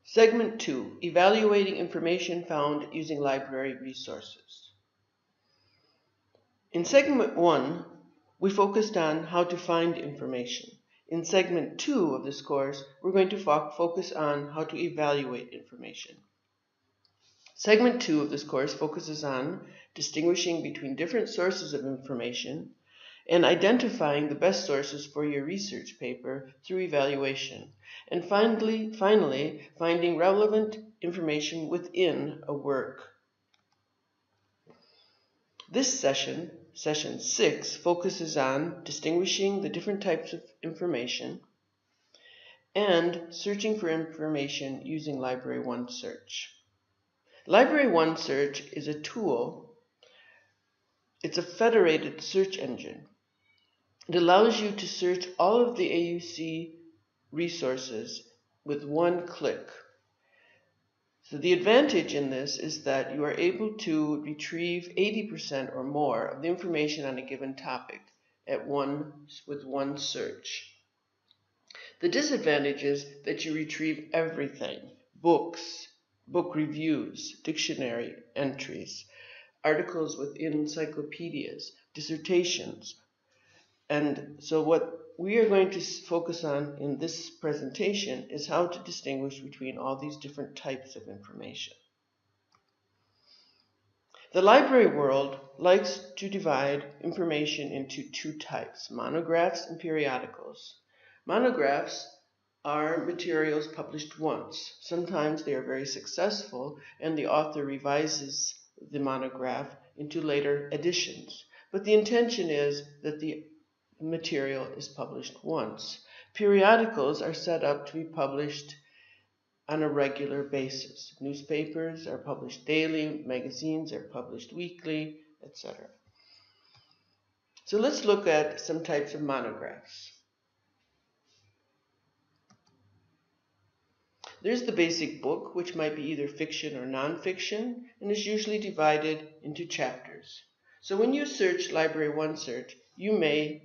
Segment 2, Evaluating Information Found Using Library Resources. In Segment 1, we focused on how to find information. In Segment 2 of this course, we're going to focus on how to evaluate information. Segment 2 of this course focuses on distinguishing between different sources of information and identifying the best sources for your research paper through evaluation, and finally finding relevant information within a work. This session 6, focuses on distinguishing the different types of information and searching for information using Library OneSearch. Library OneSearch is a tool. It's a federated search engine. It allows you to search all of the AUC resources with one click. So the advantage in this is that you are able to retrieve 80% or more of the information on a given topic with one search. The disadvantage is that you retrieve everything: books, book reviews, dictionary entries, articles within encyclopedias, dissertations. And so what we are going to focus on in this presentation is how to distinguish between all these different types of information. The library world likes to divide information into two types: monographs and periodicals. Monographs are materials published once. Sometimes they are very successful and the author revises the monograph into later editions. But the intention is that the material is published once. Periodicals are set up to be published on a regular basis. Newspapers are published daily, magazines are published weekly, etc. So let's look at some types of monographs. There's the basic book, which might be either fiction or nonfiction, and is usually divided into chapters. So when you search Library OneSearch, you may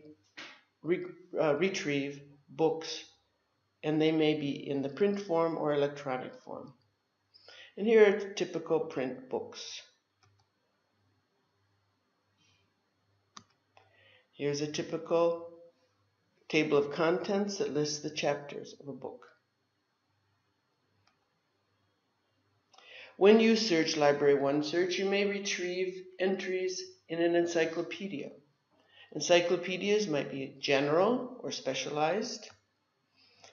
retrieve books, and they may be in the print form or electronic form. And here are typical print books. Here's a typical table of contents that lists the chapters of a book. When you search Library OneSearch, you may retrieve entries in an encyclopedia. Encyclopedias might be general or specialized.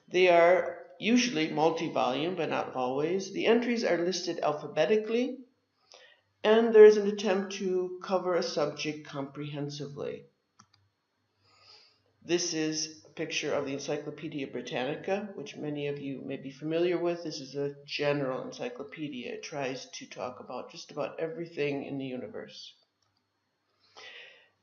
They are usually multi-volume, but not always. The entries are listed alphabetically, and there is an attempt to cover a subject comprehensively. This is a picture of the Encyclopedia Britannica, which many of you may be familiar with. This is a general encyclopedia. It tries to talk about just about everything in the universe.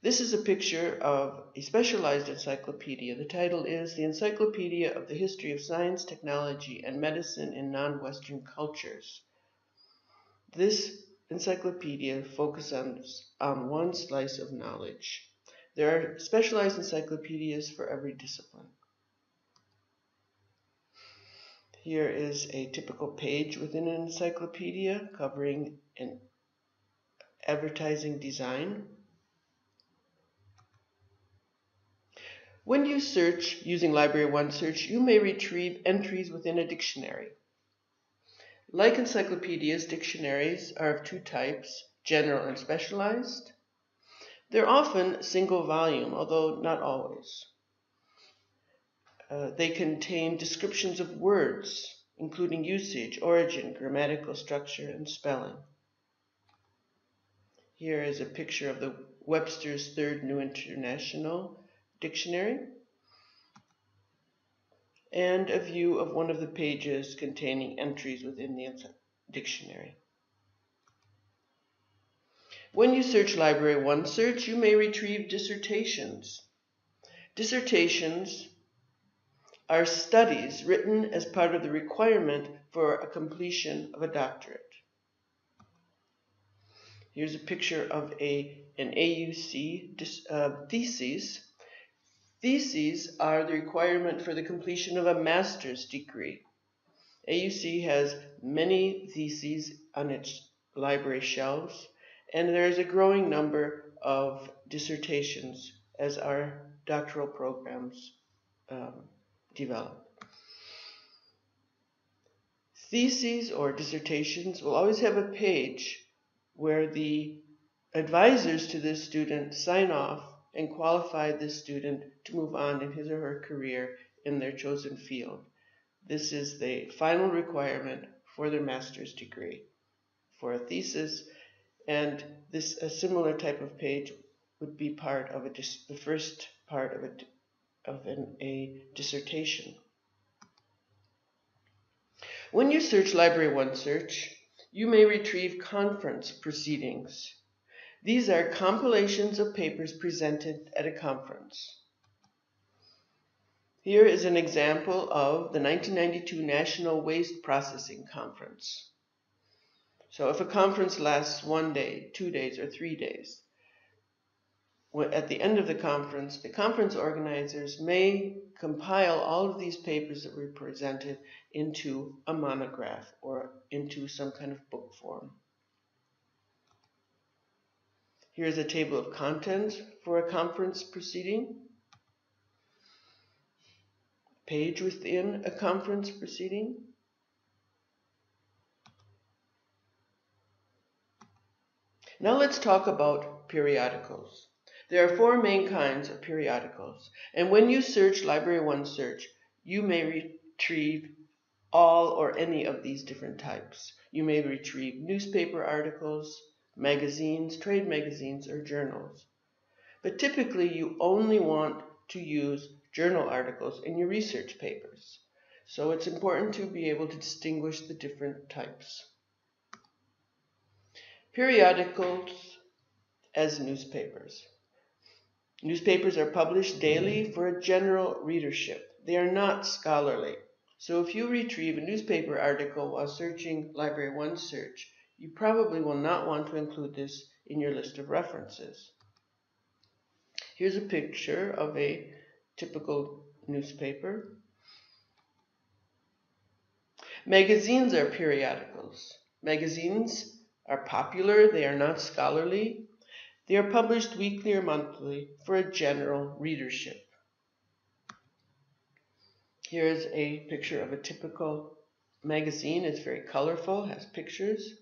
This is a picture of a specialized encyclopedia. The title is The Encyclopedia of the History of Science, Technology, and Medicine in Non-Western Cultures. This encyclopedia focuses on one slice of knowledge. There are specialized encyclopedias for every discipline. Here is a typical page within an encyclopedia covering an advertising design. When you search using Library OneSearch, you may retrieve entries within a dictionary. Like encyclopedias, dictionaries are of two types: general and specialized. They're often single volume, although not always. They contain descriptions of words, including usage, origin, grammatical structure, and spelling. Here is a picture of the Webster's Third New International Dictionary, and a view of one of the pages containing entries within the dictionary. When you search Library OneSearch, you may retrieve dissertations. Dissertations are studies written as part of the requirement for a completion of a doctorate. Here's a picture of an AUC thesis. Theses are the requirement for the completion of a master's degree. AUC has many theses on its library shelves, and there is a growing number of dissertations as our doctoral programs develop. Theses or dissertations will always have a page where the advisors to this student sign off and qualify this student to move on in his or her career in their chosen field. This is the final requirement for their master's degree for a thesis, and a similar type of page would be part of the first part of a dissertation. When you search Library OneSearch, you may retrieve conference proceedings. These are compilations of papers presented at a conference. Here is an example of the 1992 National Waste Processing Conference. So if a conference lasts 1 day, 2 days, or 3 days, at the end of the conference organizers may compile all of these papers that were presented into a monograph or into some kind of book form. Here's a table of contents for a conference proceeding, page within a conference proceeding. Now let's talk about periodicals. There are 4 main kinds of periodicals, and when you search Library OneSearch, you may retrieve all or any of these different types. You may retrieve newspaper articles, magazines, trade magazines, or journals. But typically you only want to use journal articles in your research papers. So it's important to be able to distinguish the different types. Periodicals as newspapers. Newspapers are published daily for a general readership. They are not scholarly. So if you retrieve a newspaper article while searching Library OneSearch, you probably will not want to include this in your list of references. Here's a picture of a typical newspaper. Magazines are periodicals. Magazines are popular, they are not scholarly. They are published weekly or monthly for a general readership. Here's a picture of a typical magazine. It's very colorful, has pictures.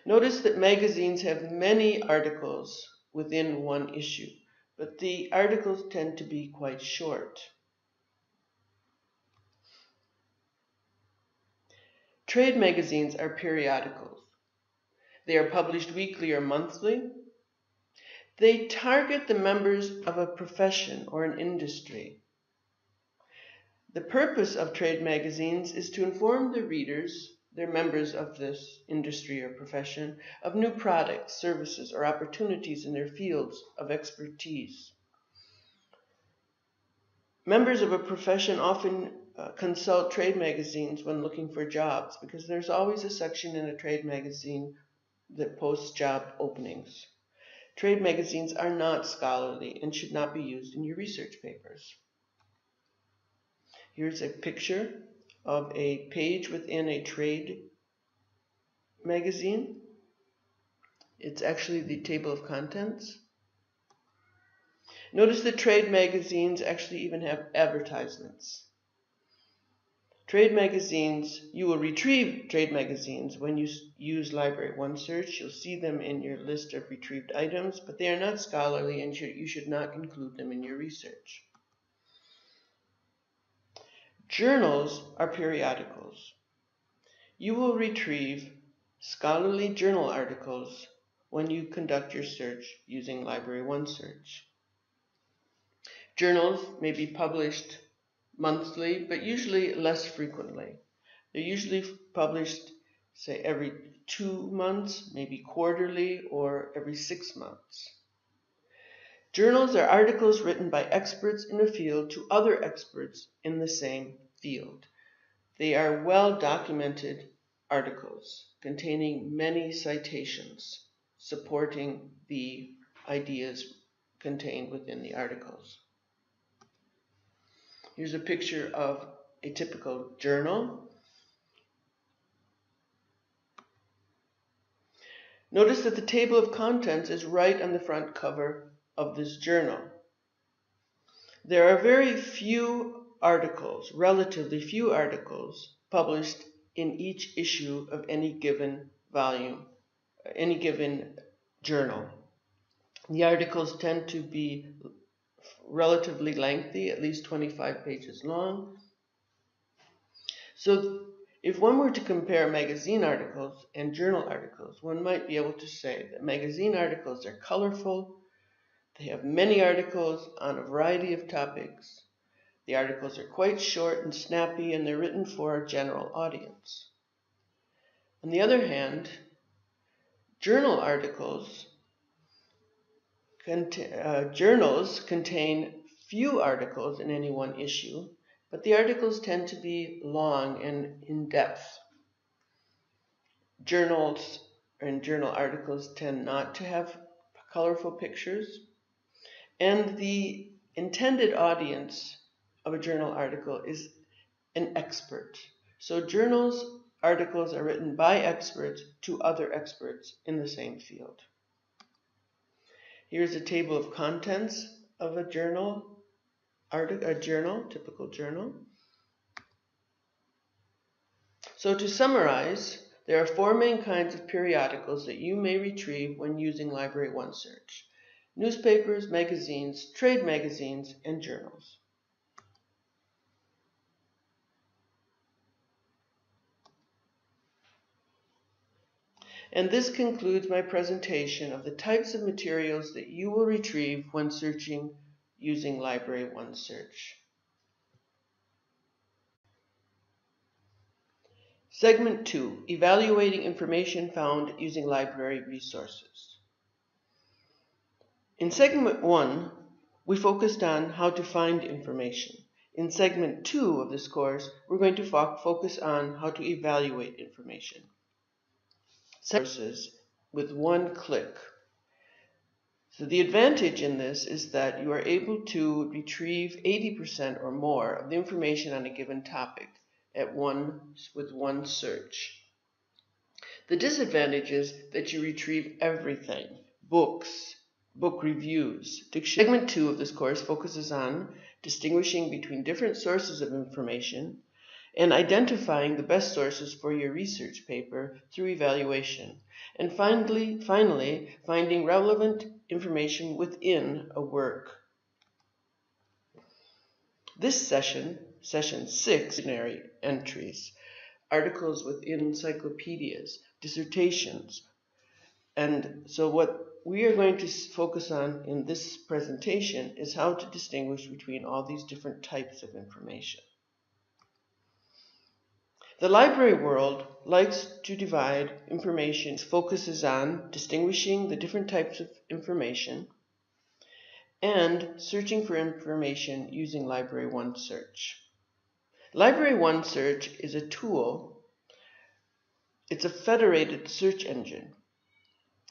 Notice that magazines have many articles within one issue, but the articles tend to be quite short. Trade magazines are periodicals. They are published weekly or monthly. They target the members of a profession or an industry. The purpose of trade magazines is to inform the readers, they're members of this industry or profession, of new products, services, or opportunities in their fields of expertise. Members of a profession often consult trade magazines when looking for jobs because there's always a section in a trade magazine that posts job openings. Trade magazines are not scholarly and should not be used in your research papers. Here's a picture of a page within a trade magazine. It's actually the table of contents. Notice that trade magazines actually even have advertisements. Trade magazines, you will retrieve trade magazines when you use Library OneSearch. You'll see them in your list of retrieved items, but they are not scholarly and you should not include them in your research. Journals are periodicals. You will retrieve scholarly journal articles when you conduct your search using Library OneSearch. Journals may be published monthly, but usually less frequently. They're usually published, say, every 2 months, maybe quarterly, or every 6 months. Journals are articles written by experts in a field to other experts in the same field. They are well-documented articles containing many citations supporting the ideas contained within the articles. Here's a picture of a typical journal. Notice that the table of contents is right on the front cover of this journal. There are very few articles, relatively few articles, published in each issue of any given volume, any given journal. The articles tend to be relatively lengthy, at least 25 pages long. So if one were to compare magazine articles and journal articles, one might be able to say that magazine articles are colorful, they have many articles on a variety of topics. The articles are quite short and snappy, and they're written for a general audience. On the other hand, journals contain few articles in any one issue, but the articles tend to be long and in-depth. Journals and journal articles tend not to have colorful pictures, and the intended audience of a journal article is an expert. So articles are written by experts to other experts in the same field. Here's a table of contents of a typical journal. So to summarize, there are 4 main kinds of periodicals that you may retrieve when using Library OneSearch: newspapers, magazines, trade magazines, and journals. And this concludes my presentation of the types of materials that you will retrieve when searching using Library OneSearch. Segment 2, Evaluating Information Found Using Library Resources. In Segment 1, we focused on how to find information. In Segment 2 of this course, we're going to focus on how to evaluate information. Sources with one click. So the advantage in this is that you are able to retrieve 80% or more of the information on a given topic with one search. The disadvantage is that you retrieve everything: books, book reviews, dictionary. Segment 2 of this course focuses on distinguishing between different sources of information and identifying the best sources for your research paper through evaluation, and finally finding relevant information within a work. This session 6, dictionary entries, articles within encyclopedias, dissertations. And so what we are going to focus on in this presentation is how to distinguish between all these different types of information. The library world likes to divide information, focuses on distinguishing the different types of information and searching for information using Library OneSearch. Library OneSearch is a tool. It's a federated search engine.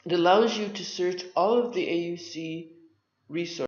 It allows you to search all of the AUC resources